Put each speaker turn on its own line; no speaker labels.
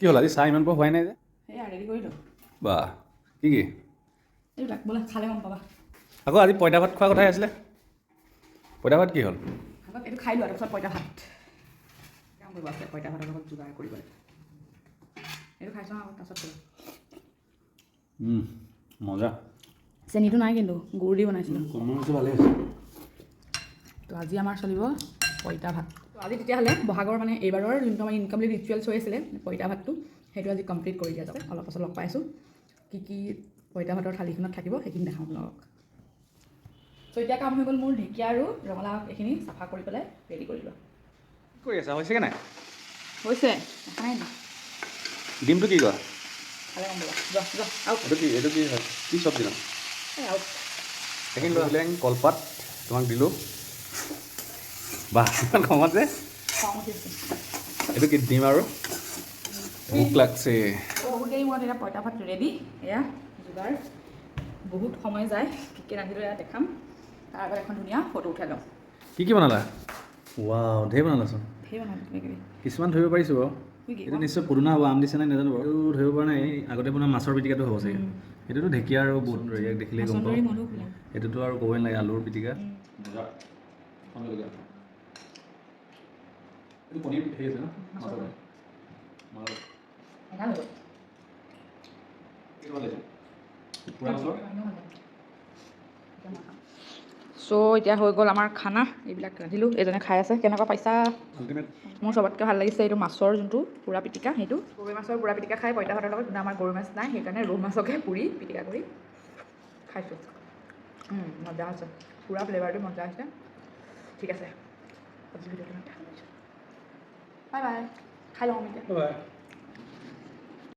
কি হ'ল আজি চাহ ইমান পোৱা হোৱাই নাই যে
সেয়া ৰেডি কৰিলোঁ
বা কি
এইবিলাক বোলে খালে গম পাবা
আকৌ আজি পঁইতা ভাত খোৱা কথাই আছিলে পঁইতা ভাত কি হ'ল
আগত এইটো খাই লোৱা তাৰপিছত পঁইতা ভাত কাম কৰিব আছে পঁইতা ভাতৰ লগত যোগাৰ কৰিবলৈ এইটো খাই চাওঁ তাৰপিছত কৰিব
মজা
চেনিটো নাই কিন্তু গুড় দি বনাইছিলোঁ
কমনটো ভালেই আছে
তো আজি আমাৰ চলিব পঁইতা ভাত তো আজি তেতিয়াহ'লে বহাগৰ মানে এইবাৰৰ যোনটো আমাৰ ইনকমপ্লিট ৰিচুৱেলছ হৈ আছিলে পঁইতা ভাতটো সেইটো আজি কমপ্লিট কৰি দিয়া যাব অলপ পাছত লগ পাইছোঁ কি পঁইতা ভাতৰ থালিখনত থাকিব সেইখিনি দেখাওঁ আপোনালোকক ত' এতিয়া কাম হৈ গ'ল মোৰ ঢেকীয়া আৰু ৰঙালাও এইখিনি চাফা কৰি পেলাই ৰেডি কৰি লোৱা
কি কৰি আছা হৈছেগৈ নাই
হৈছে দেখা নাই নি
ডিমটো কি কৰা
খালে গম পাবা যোৱা যোৱা আউট
এইটো কি হয় কি চব্জি ন
এই আউট
সেইখিনি লৈ আহিলে কলপাত তোমাক দিলোঁ বাহ ইমান কমত যে
খং উঠিছে
এইটো কি ডিম আৰু ভোক লাগছে
বহুত দেৰি মূৰত এতিয়া পঁইতা ভাত ৰেডি এয়া যোগাৰ বহুত সময় যায় কি ৰান্ধিলোঁ এয়া দেখাম তাৰ আগত এখন ধুনীয়া ফটো উঠাই লওঁ
কি বনালা ৱাও ধেৰ বনালাচোন
ধেৰ বনালোঁ কিবাকিবি
কিছুমান ধৰিব পাৰিছোঁ বাৰু এইটো নিশ্চয় পুৰণা হ'ব আম দিছে নাই নাজানো বাৰু এইটো ধৰিব পৰা নাই আগতে বনোৱা মাছৰ পিটিকাটো হ'ব চাগে সেইটোতো ঢেকীয়া আৰু বহুত ইয়াক দেখিলেই গম পাওঁ এইটোতো আৰু ক'বই নালাগে আলুৰ পিটিকা পনীৰ হেৰি আছে ন
চ' এতিয়া হৈ গ'ল আমাৰ খানা এইবিলাক ৰান্ধিলোঁ এজনে খাই আছে কেনেকুৱা পাইছা মোৰ চবতকৈ ভাল লাগিছে এইটো মাছৰ যোনটো পুৰা পিটিকা সেইটো গৰৈ মাছৰ পুৰা পিটিকা খাই পঁইতা ভাতৰ লগত আমাৰ গৰৈ মাছ নাই সেইকাৰণে ৰৌ মাছকে পুৰি পিটিকা কৰি খাইছোঁ মজা হৈছে পুৰা ফ্লেভাৰটো মজা হৈছে ঠিক আছে বাই বাই খাই লওঁ আমি এতিয়া